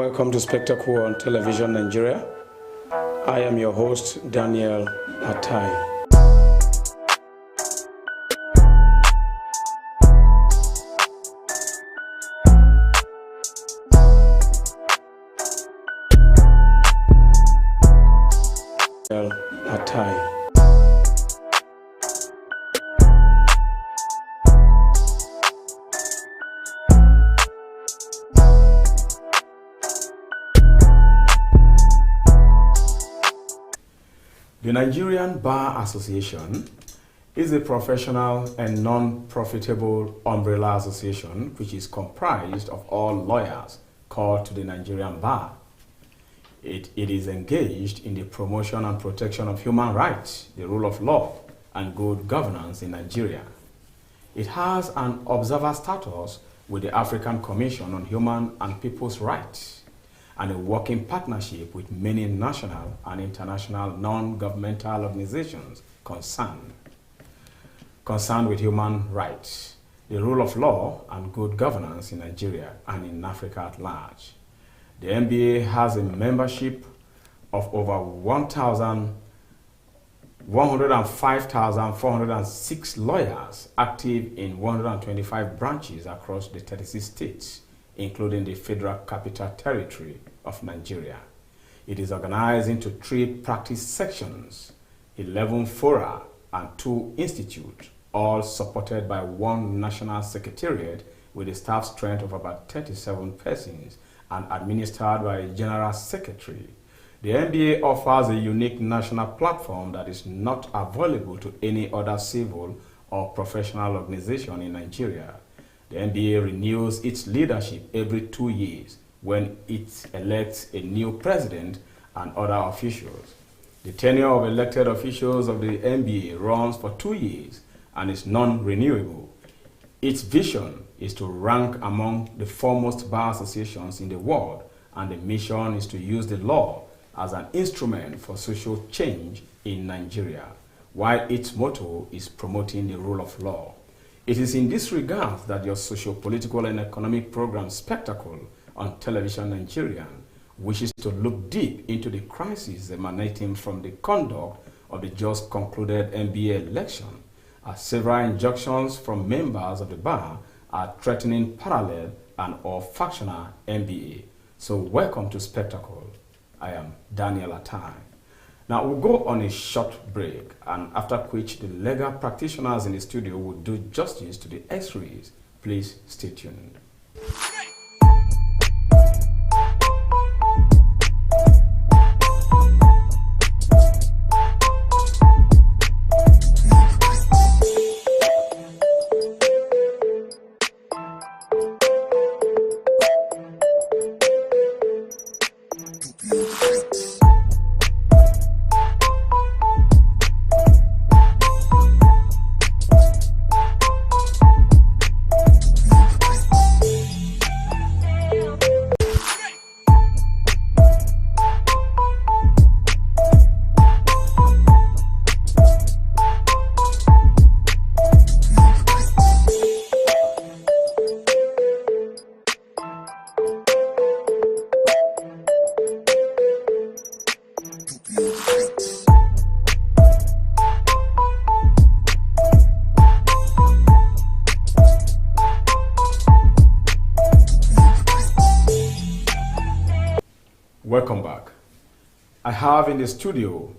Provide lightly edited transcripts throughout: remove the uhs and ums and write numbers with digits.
Welcome to Spectacle on Television Nigeria. I am your host, Daniel Atai. The Nigerian Bar Association is a professional and non-profitable umbrella association which is comprised of all lawyers called to the Nigerian Bar. It is engaged in the promotion and protection of human rights, the rule of law, and good governance in Nigeria. It has an observer status with the African Commission on Human and People's Rights and a working partnership with many national and international non-governmental organizations concerned with human rights, the rule of law, and good governance in Nigeria and in Africa at large. The NBA has a membership of over 105,406 lawyers active in 125 branches across the 36 states, including the Federal Capital Territory of Nigeria. It is organized into 3 practice sections, 11 fora, and 2 institutes, all supported by 1 national secretariat with a staff strength of about 37 persons and administered by a general secretary. The NBA offers a unique national platform that is not available to any other civil or professional organization in Nigeria. The NBA renews its leadership every 2 years when it elects a new president and other officials. The tenure of elected officials of the NBA runs for 2 years and is non-renewable. Its vision is to rank among the foremost bar associations in the world, and the mission is to use the law as an instrument for social change in Nigeria, while its motto is promoting the rule of law. It is in this regard that your socio-political and economic program Spectacle on Television Nigerian wishes to look deep into the crisis emanating from the conduct of the just concluded NBA election, as several injunctions from members of the bar are threatening parallel and or factional NBA. So welcome to Spectacle. I am Daniel Atai. Now we'll go on a short break, and after which the legal practitioners in the studio will do justice to the X-rays. Please stay tuned. Welcome back. I have in the studio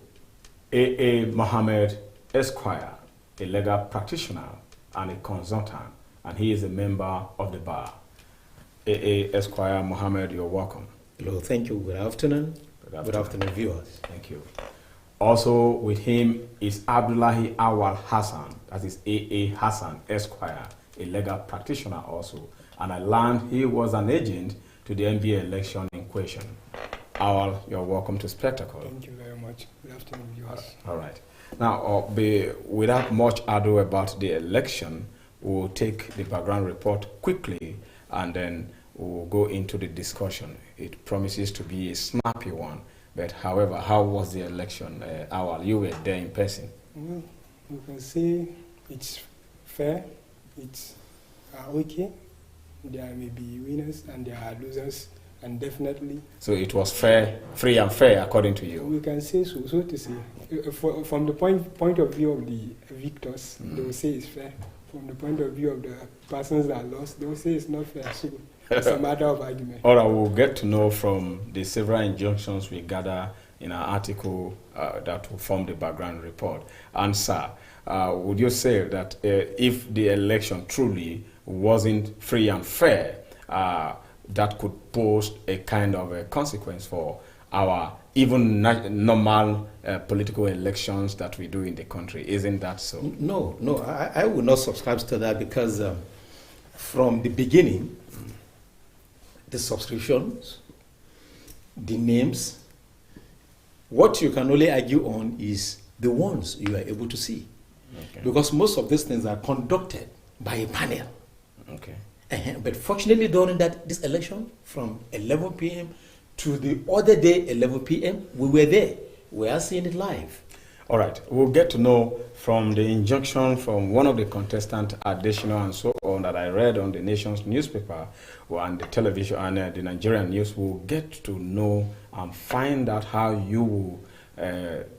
A.A. Mohammed Esquire, a legal practitioner and a consultant, and he is a member of the bar. A.A. Esquire Mohammed, you're welcome. Hello, thank you. Good afternoon. Good afternoon, viewers. Thank you. Also with him is Abdullahi Awal Hassan, that is A.A. Hassan Esquire, a legal practitioner also, and I learned he was an agent to the NBA election in question. Awal, you're welcome to Spectacle. Thank you very much. Good afternoon, viewers. All right. Now, without much ado about the election, we'll take the background report quickly and then we'll go into the discussion. It promises to be a snappy one. But however, how was the election? Awal, you were there in person. You can say it's fair, it's okay. There may be winners and there are losers, and definitely. So it was fair, free and fair, according to you. We can say so, so to say. From the point of view of the victors, they will say it's fair. From the point of view of the persons that lost, they will say it's not fair. So it's a matter of argument. All right, we'll get to know from the several injunctions we gather in our article that will form the background report. And sir, would you say that if the election truly wasn't free and fair, that could pose a kind of a consequence for our even normal political elections that we do in the country? Isn't that so? No, I would not subscribe to that, because from the beginning, the subscriptions, the names, what you can only argue on is the ones you are able to see. Okay. Because most of these things are conducted by a panel. Okay. But fortunately, during this election, from 11 p.m. to the other day, 11 p.m., we were there. We are seeing it live. All right. We'll get to know from the injunction from one of the contestants, additional and so on, that I read on the nation's newspaper and the television and the Nigerian news. We'll get to know and find out how you will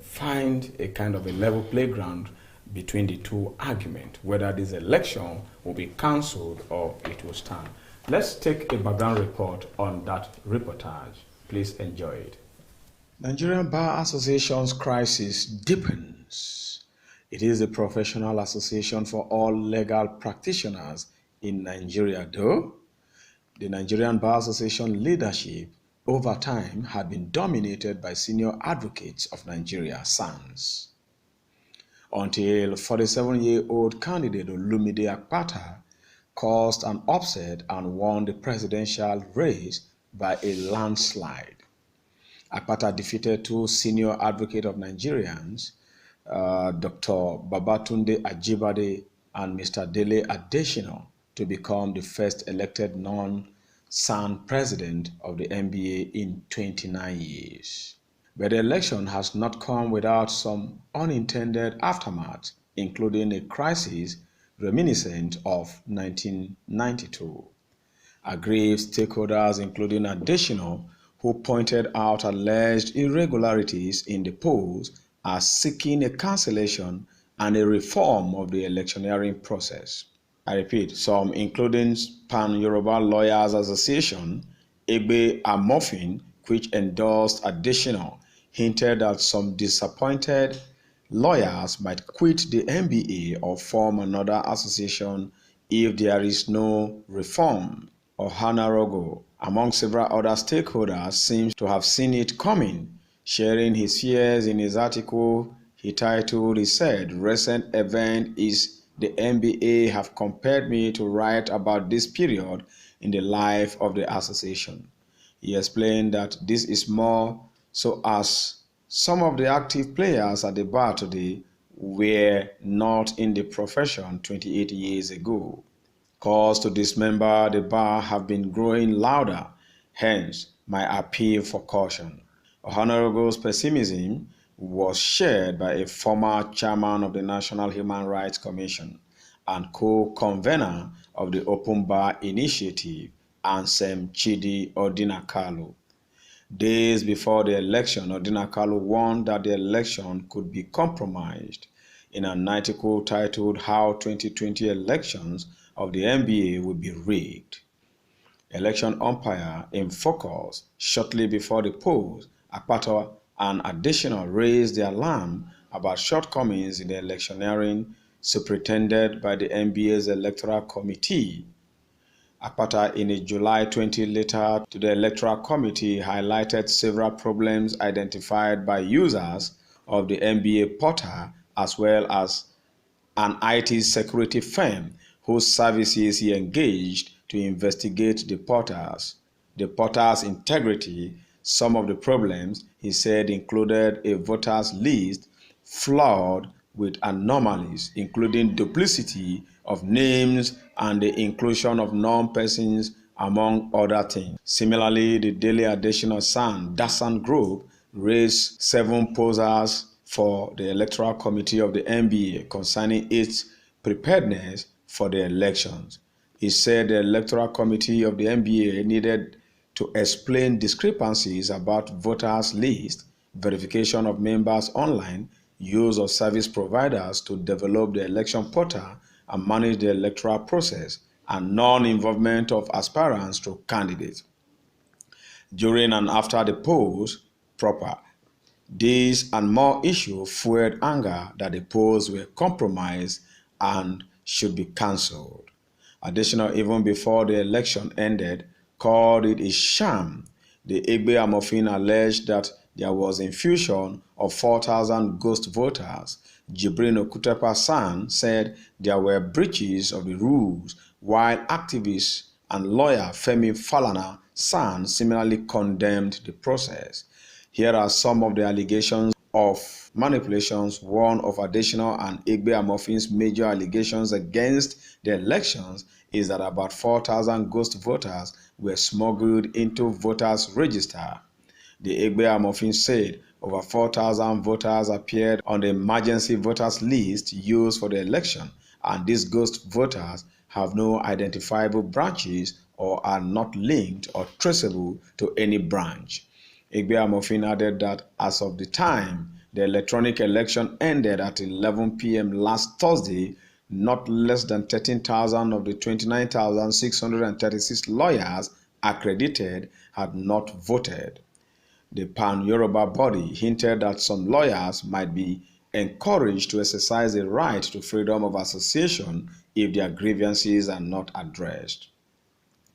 find a kind of a level playground between the two arguments, whether this election will be cancelled or it will stand. Let's take a background report on that reportage. Please enjoy it. Nigerian Bar Association's crisis deepens. It is a professional association for all legal practitioners in Nigeria, though the Nigerian Bar Association leadership over time had been dominated by Senior Advocates of Nigeria, SANS, until 47-year-old candidate Olumide Akpata caused an upset and won the presidential race by a landslide. Akpata defeated two senior advocates of Nigerians, Dr. Babatunde Ajibade and Mr. Dele Adesina, to become the first elected non-SAN president of the NBA in 29 years. But the election has not come without some unintended aftermath, including a crisis reminiscent of 1992. Aggrieved stakeholders, including Adesina, who pointed out alleged irregularities in the polls, are seeking a cancellation and a reform of the electioneering process. I repeat, some, including Pan-Yoruba Lawyers Association, Egbe Amofin, which endorsed Adesina, hinted that some disappointed lawyers might quit the NBA or form another association if there is no reform. Ohanorogo, among several other stakeholders, seems to have seen it coming. Sharing his fears in his article he titled, he said, "Recent event is the NBA have compelled me to write about this period in the life of the association." He explained that this is more so as some of the active players at the bar today were not in the profession 28 years ago. Calls to dismember the bar have been growing louder, hence my appeal for caution. Honorable's pessimism was shared by a former chairman of the National Human Rights Commission and co-convener of the Open Bar Initiative, Ansem Chidi Odinakalu. Days before the election, Odinakalu warned that the election could be compromised in an article titled "How 2020 Elections of the NBA Will Be Rigged." Election umpire in focus shortly before the polls, Akpata and Adesina raised the alarm about shortcomings in the electioneering superintended by the NBA's Electoral Committee. Akpata, in a July 20 letter to the Electoral Committee, highlighted several problems identified by users of the NBA portal, as well as an IT security firm whose services he engaged to investigate the portal's integrity. Some of the problems, he said, included a voters list flawed with anomalies, including duplicity of names and the inclusion of non-persons, among other things. Similarly, the Daily Additional Sun Dasan Group raised 7 posers for the Electoral Committee of the NBA concerning its preparedness for the elections. He said the Electoral Committee of the NBA needed to explain discrepancies about voters' list, verification of members online, use of service providers to develop the election portal and manage the electoral process, and non-involvement of aspirants to candidates during and after the polls proper. These and more issues fueled anger that the polls were compromised and should be cancelled. Additional, even before the election ended, called it a sham. The Egbe Amofin alleged that there was infusion of 4,000 ghost voters. Jibrin Okutepa San said there were breaches of the rules, while activist and lawyer Femi Falana San similarly condemned the process. Here are some of the allegations of manipulations. One of additional and Egbe Amofin's major allegations against the elections is that about 4,000 ghost voters were smuggled into voters' register. The Egbe Amofin said over 4,000 voters appeared on the emergency voters list used for the election, and these ghost voters have no identifiable branches or are not linked or traceable to any branch. Egbe Amofin added that as of the time the electronic election ended at 11 p.m. last Thursday, not less than 13,000 of the 29,636 lawyers accredited had not voted. The Pan-Yoruba body hinted that some lawyers might be encouraged to exercise the right to freedom of association if their grievances are not addressed.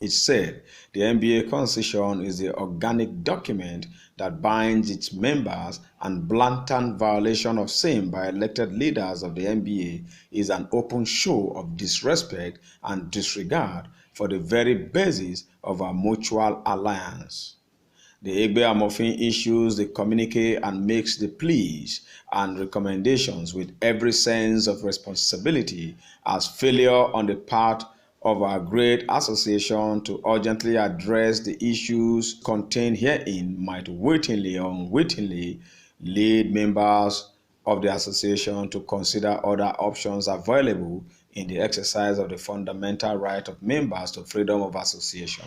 It said the NBA Constitution is the organic document that binds its members, and blatant violation of same by elected leaders of the NBA is an open show of disrespect and disregard for the very basis of our mutual alliance. The Egbe Amofin issues the communique and makes the pleas and recommendations with every sense of responsibility as failure on the part of our great association to urgently address the issues contained herein might wittingly or unwittingly lead members of the association to consider other options available in the exercise of the fundamental right of members to freedom of association,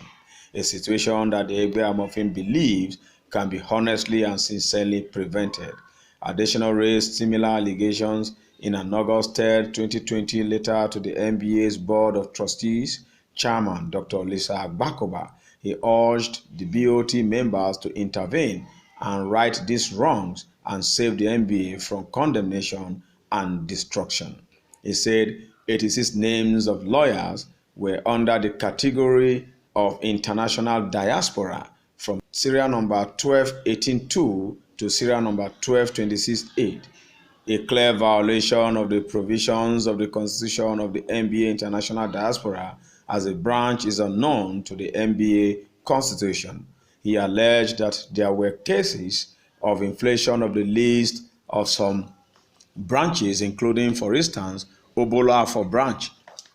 a situation that the Egbe Amofin believes can be honestly and sincerely prevented. Additional raised similar allegations in an August 3, 2020 letter to the NBA's Board of Trustees Chairman Dr. Lisa Agbakoba. He urged the BOT members to intervene and right these wrongs and save the NBA from condemnation and destruction. He said 86 names of lawyers were under the category of international diaspora from serial number 12182 to serial number 12268, a clear violation of the provisions of the Constitution of the NBA International Diaspora, as a branch is unknown to the NBA Constitution. He alleged that there were cases of inflation of the list of some branches, including, for instance, Obola for branch.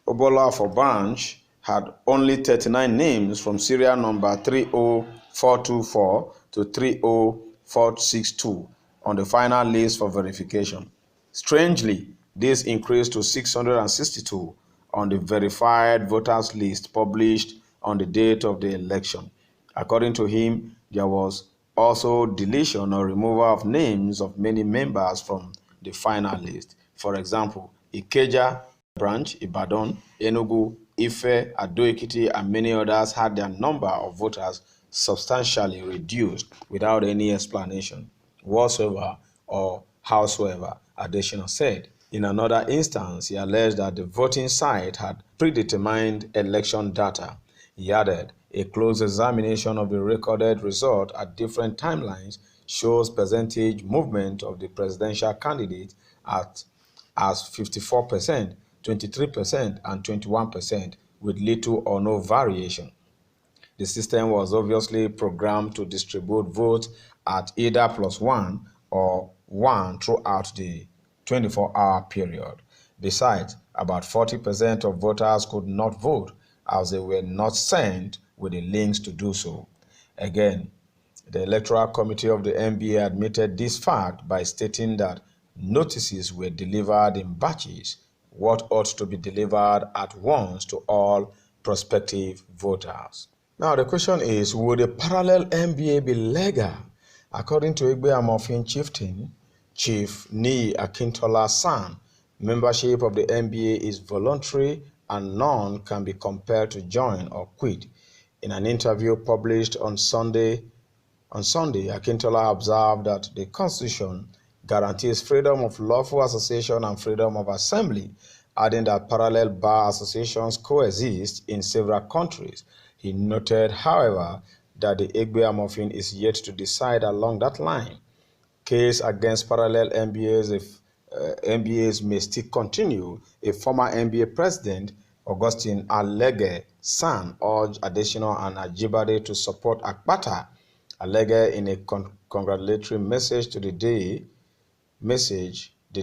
Obola for branch had only 39 names from serial number 30424 to 30462 on the final list for verification. Strangely, this increased to 662 on the verified voters list published on the date of the election. According to him, there was also deletion or removal of names of many members from the final list. For example, Ikeja branch, Ibadan, Enugu, Ife, Ado-Ekiti, and many others had their number of voters substantially reduced without any explanation whatsoever or howsoever, Adesina said. In another instance, he alleged that the voting site had predetermined election data. He added, a close examination of the recorded result at different timelines shows percentage movement of the presidential candidate as 54%, 23%, and 21%, with little or no variation. The system was obviously programmed to distribute votes at either +1 or 1 throughout the 24-hour period. Besides, about 40% of voters could not vote as they were not sent with the links to do so. Again, the Electoral Committee of the NBA admitted this fact by stating that notices were delivered in batches, what ought to be delivered at once to all prospective voters. Now the question is, would a parallel MBA be legal? According to Igbe Amofin chieftain, Chief Ni Akintola San, membership of the MBA is voluntary and none can be compelled to join or quit. In an interview published on Sunday, Akintola observed that the Constitution guarantees freedom of lawful association and freedom of assembly, adding that parallel bar associations coexist in several countries. He noted, however, that the Igbe Amofin is yet to decide along that line. Case against parallel MBAs may still continue. A former MBA president, Augustine Alege San, urged Adesina and Ajibade to support Akpata. Alege, in a congratulatory message the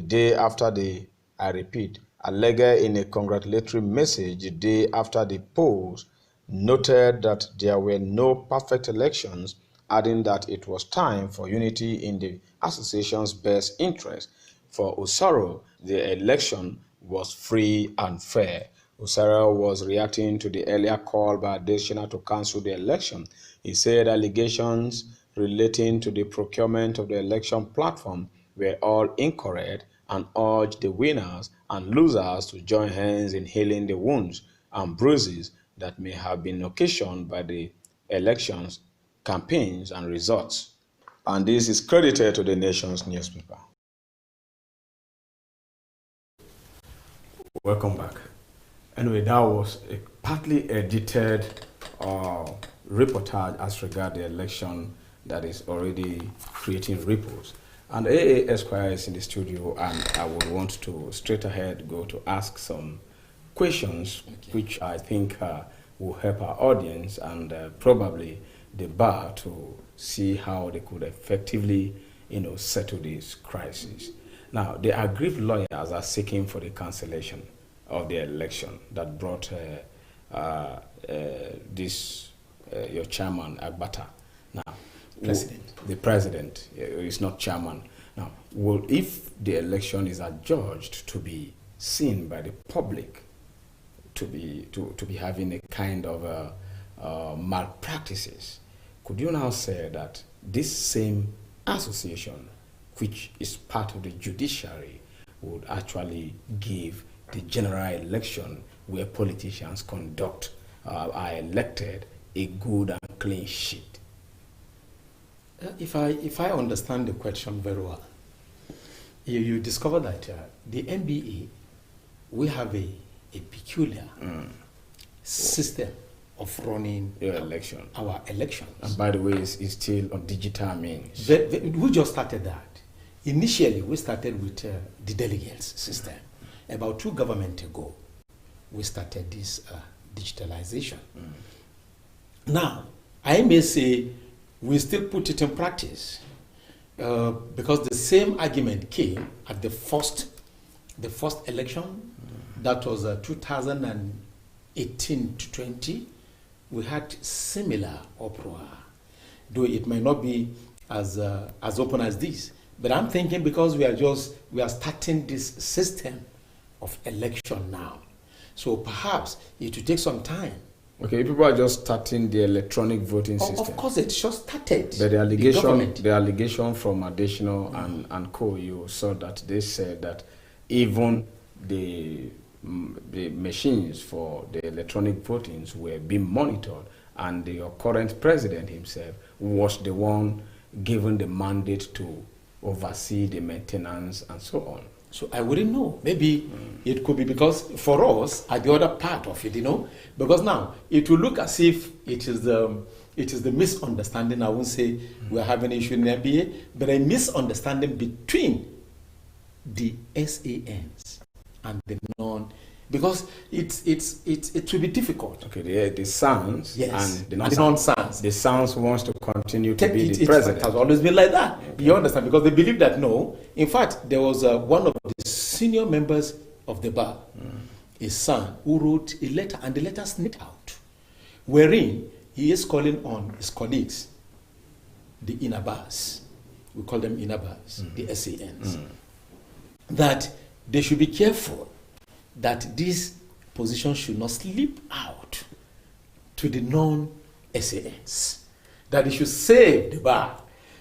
day after Alege, in a congratulatory message the day after the polls, noted that there were no perfect elections, adding that it was time for unity in the association's best interest. For Usaro, the election was free and fair. Usaro was reacting to the earlier call by Adesina to cancel the election. He said allegations relating to the procurement of the election platform were all incorrect and urged the winners and losers to join hands in healing the wounds and bruises that may have been occasioned by the elections, campaigns, and results. And this is credited to the nation's newspaper. Welcome back. Anyway, that was a partly edited reportage as regards the election that is already creating ripples. And AA Esquire is in the studio, and I would want to straight ahead go to ask some questions, which I think will help our audience and probably the bar to see how they could effectively, settle this crisis. Now, the aggrieved lawyers are seeking for the cancellation of the election that brought your chairman, Agbata. Now, the president is not chairman. Now, if the election is adjudged to be seen by the public to be having a kind of malpractices, could you now say that this same association, which is part of the judiciary, would actually give the general election where politicians are elected a good and clean sheet? If I understand the question very well, you discover that the MBA, we have a peculiar system of running our elections. And by the way, it's still on digital means. We just started that. Initially, we started with the delegates system. About 2 governments ago, we started this digitalization. Now, I may say we still put it in practice because the same argument came at the first election. That was 2018 to 20. We had similar uproar, though it might not be as open as this. But I'm thinking because we are starting this system of election now, so perhaps it will take some time. Okay, people are just starting the electronic voting system. Of course, it just started. But the allegation from Additional and co, you saw that they said that even the machines for the electronic votings were being monitored, and your current president himself was the one given the mandate to oversee the maintenance and so on. So I wouldn't know. Maybe it could be because for us, at the other part of it, because now it will look as if it is the misunderstanding. I won't say we're having an issue in the NBA, but a misunderstanding between the SANs and the non, because it will be difficult. Okay, the SANs and the non-SANs. The SANs wants to continue to be the president. It has always been like that. Okay. You understand? Because they believe that no. In fact, there was one of the senior members of the bar, his son, who wrote a letter, and the letter sneaked out, wherein he is calling on his colleagues, the inner bars, we call them inner bars, the SANs, that they should be careful that this position should not slip out to the SANs, that they should save the bar.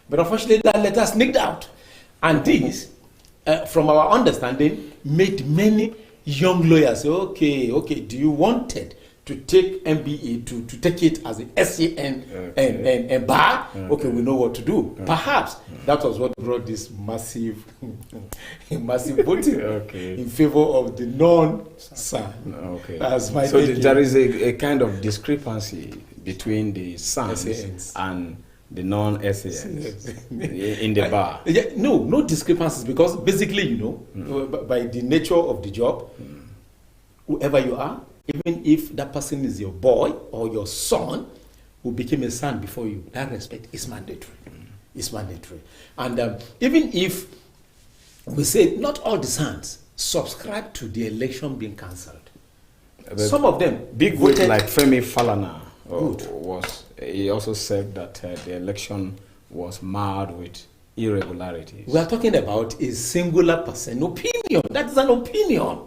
But unfortunately, that letter sneaked out. And this, from our understanding, made many young lawyers say, okay, do you want it to take MBA to take it as a SAN and bar? Okay, we know what to do. Perhaps that was what brought this massive voting in favor of the non-SAN. Okay. That's my so thinking. there is a kind of discrepancy between the SANs and the non-SANs in the bar. No discrepancies, because basically, by the nature of the job, whoever you are, even if that person is your boy or your son who became a son before you, that respect is mandatory. It's mandatory. And even if we say not all the sons subscribe to the election being cancelled, some of them big voted like Femi Falana he also said that the election was marred with irregularities. We are talking about a singular person opinion. That is an opinion.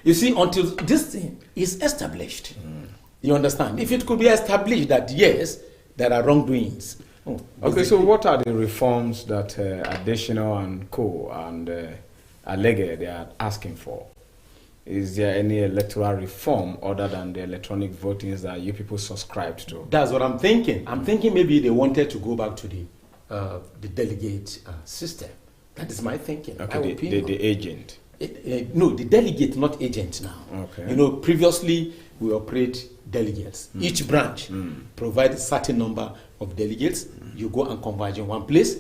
You see, until this thing is established, you understand? If it could be established that yes, there are wrongdoings. Okay, so what are the reforms that Additional and Co. and Alege they are asking for? Is there any electoral reform other than the electronic votings that you people subscribed to? That's what I'm thinking. I'm thinking maybe they wanted to go back to the delegate system. That is my thinking. Okay, the agent. No, the delegate, not agent now. Okay. Previously we operate delegates. Each branch provides a certain number of delegates. You go and converge in one place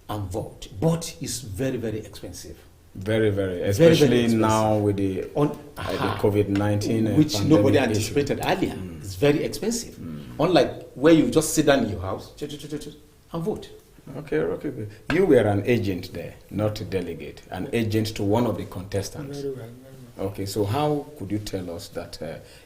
and vote. But it's very, very expensive. Very, very. Especially very expensive. Now with the COVID-19. Which nobody anticipated earlier. It's very expensive. Unlike where you just sit down in your house and vote. Okay. You were an agent there, not a delegate. An agent to one of the contestants. Very well. Okay, so how could you tell us that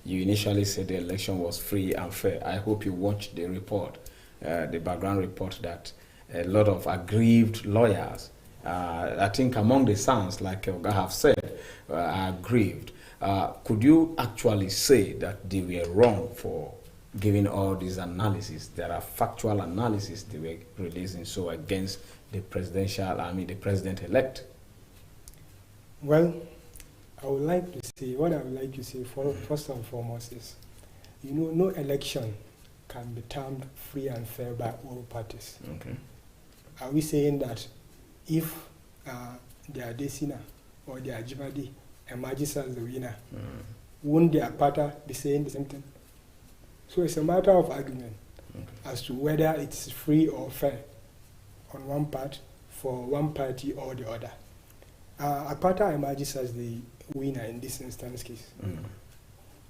you initially said the election was free and fair? I hope you watched the report, the background report, that a lot of aggrieved lawyers, I think among the sons, like Oga have said, are aggrieved. Could you actually say that they were wrong for giving all these analysis? There are factual analysis they were releasing so against the the president-elect. Well, what I would like to say first and foremost is, no election can be termed free and fair by all parties. Okay. Are we saying that if their Desina or their Jibadi emerges as the winner, won't their party be saying the same thing? So it's a matter of argument as to whether it's free or fair on one part for one party or the other. Apata emerges as the winner in this instance case.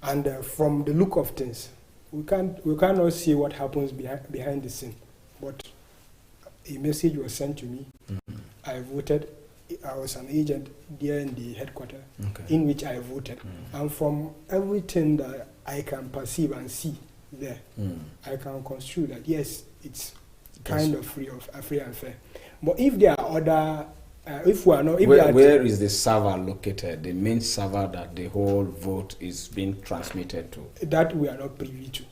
And from the look of things, we cannot see what happens behind the scene. But a message was sent to me. I voted. I was an agent there in the headquarters in which I voted. And from everything that I can perceive and see there, I can construe that yes, it's kind of free and fair. But if there are other, if we are not, where is the server located? The main server that the whole vote is being transmitted to? That we are not privy to,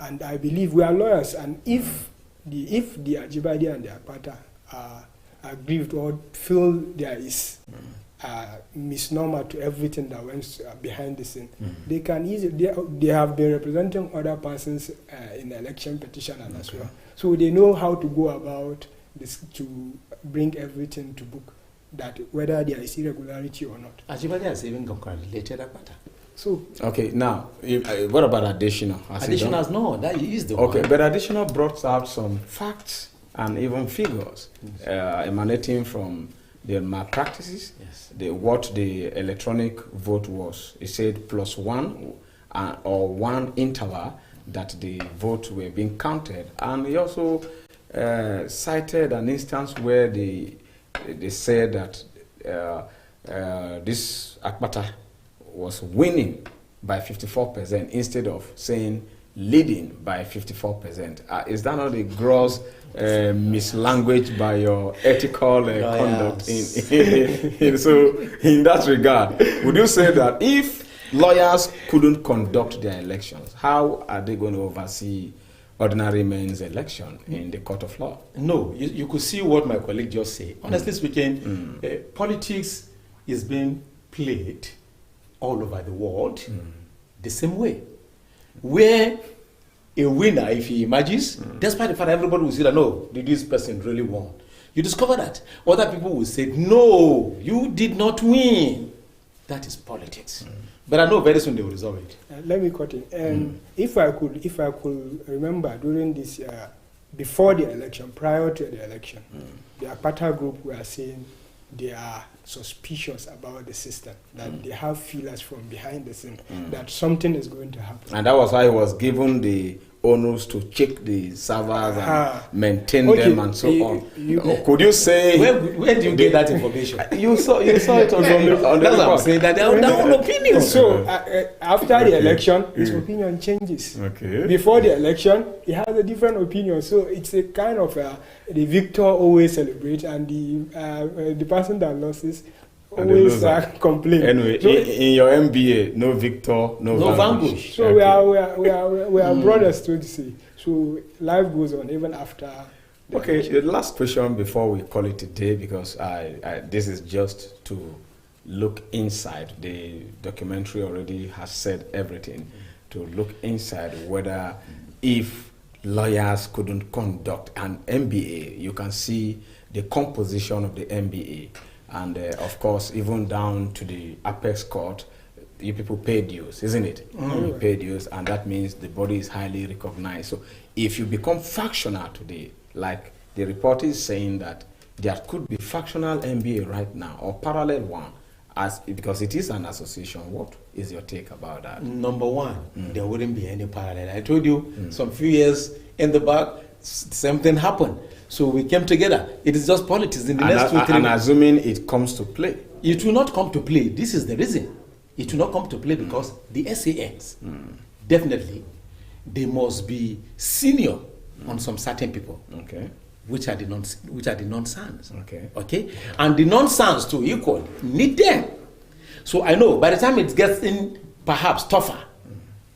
and I believe we are lawyers. And if the Ajibadi and the Apata are aggrieved or feel there is misnomer to everything that went behind the scene, they can easily. They have been representing other persons in the election petition as well, so they know how to go about this to bring everything to book, that whether there is irregularity or not. Ajibadi has even congratulated Apata. So okay, now what about Additional? Additional, no, that is the okay, one. but Additional brought out some facts and even figures emanating from the malpractices. Yes. What the electronic vote was. He said +1 or one interval that the votes were being counted, and he also cited an instance where they said that this Akpata was winning by 54% instead of saying leading by 54%. Is that not a gross mislanguage by your ethical conduct? So in that regard, would you say that if lawyers couldn't conduct their elections, how are they going to oversee ordinary men's election in the court of law. No, you could see what my colleague just said. Honestly speaking, politics is being played all over the world the same way. Where a winner, if he emerges, despite the fact that everybody will say that, no, did this person really won? You discover that. Other people will say, no, you did not win. That is politics. But I know very soon they will resolve it. Let me cut in. If I could remember during this, before the election, prior to the election, the Apata group were saying they are suspicious about the system, that they have feelers from behind the scene, that something is going to happen. And that was why he was given the onus to check the servers and maintain them and so on. Could you say... Where do you get that information? You saw it on the That's what I'm saying, that they have their own opinion. So after the election, his opinion changes. Okay. Before the election, he has a different opinion. So it's a kind of the victor always celebrates, and the person that loses always complain. Anyway, so in your MBA, no victor, no vanquish. So okay. we are brothers, to say. So life goes on even after. The last question before we call it a day, because this is just to look inside. The documentary already has said everything. To look inside whether if lawyers couldn't conduct an MBA, you can see the composition of the MBA. And of course, even down to the apex court, you people pay dues, isn't it? You pay dues, and that means the body is highly recognized. So if you become factional today, like the report is saying that there could be factional MBA right now, or parallel one, because it is an association. What is your take about that? Number one, there wouldn't be any parallel. I told you some few years in the back, same thing happened. So we came together. It is just politics in the next 2-3 months. And assuming it comes to play. It will not come to play. This is the reason. It will not come to play because the SANs, definitely, they must be senior on some certain people. Okay. Which are the non-sons. Okay. Okay? And the non-sons to equal need them. So I know by the time it gets in perhaps tougher,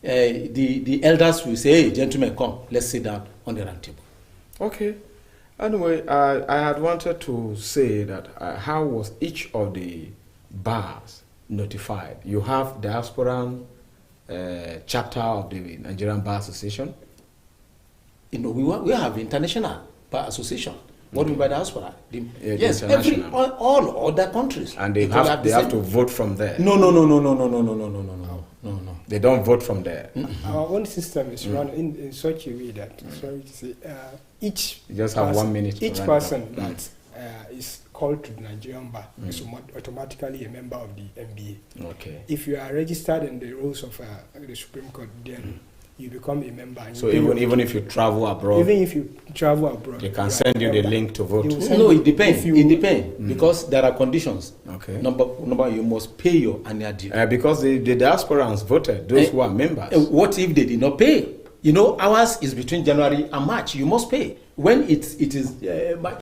the elders will say, hey, gentlemen, come, let's sit down on the round table. Okay. Anyway, I had wanted to say that how was each of the bars notified? You have diasporan chapter of the Nigerian Bar Association. You know, we have international bar association. What do you mean by diaspora? Yes, all other countries. And they have to vote from there. No. They don't vote from there. Our own system is run in such a way that, sorry to say, each you just have 1 minute. Each person that is called to the Nigerian bar is automatically a member of the MBA. Okay. If you are registered in the rules of the Supreme Court, then you become a member. And so even if you travel abroad, they can send you the link to vote. No, it depends. It depends because there are conditions. Okay. Number, you must pay your annual due. Because the diasporans voted, those who are members. What if they did not pay? You know, ours is between January and March. You must pay. When it is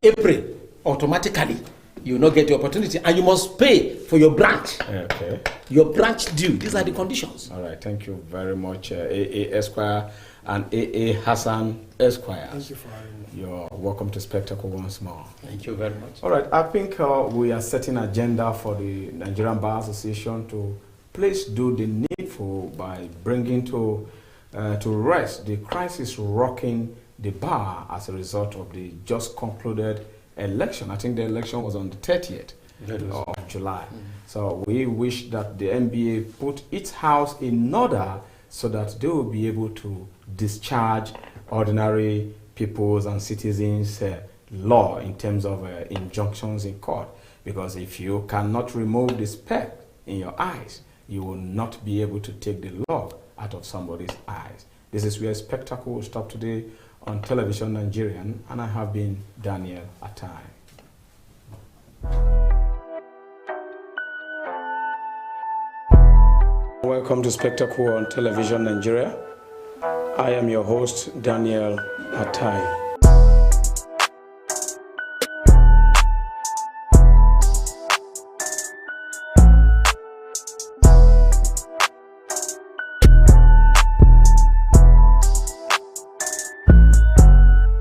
April, automatically you will not get the opportunity, and you must pay for your branch. Okay. Your branch due. These are the conditions. All right. Thank you very much, A.A. Esquire and A.A. Hassan Esquire. Thank you for having me. You're welcome to Spectacle once more. Thank you very much. All right. I think we are setting an agenda for the Nigerian Bar Association to please do the needful by bringing to rest the crisis rocking the bar as a result of the just concluded election. I think the election was on the 30th of July. So we wish that the NBA put its house in order so that they will be able to discharge ordinary people's and citizens' law in terms of injunctions in court. Because if you cannot remove the speck in your eyes, you will not be able to take the log out of somebody's eyes. This is where Spectacle will stop today on Television Nigerian, and I have been Daniel Atai. Welcome to Spectacle on Television Nigeria. I am your host, Daniel Atai.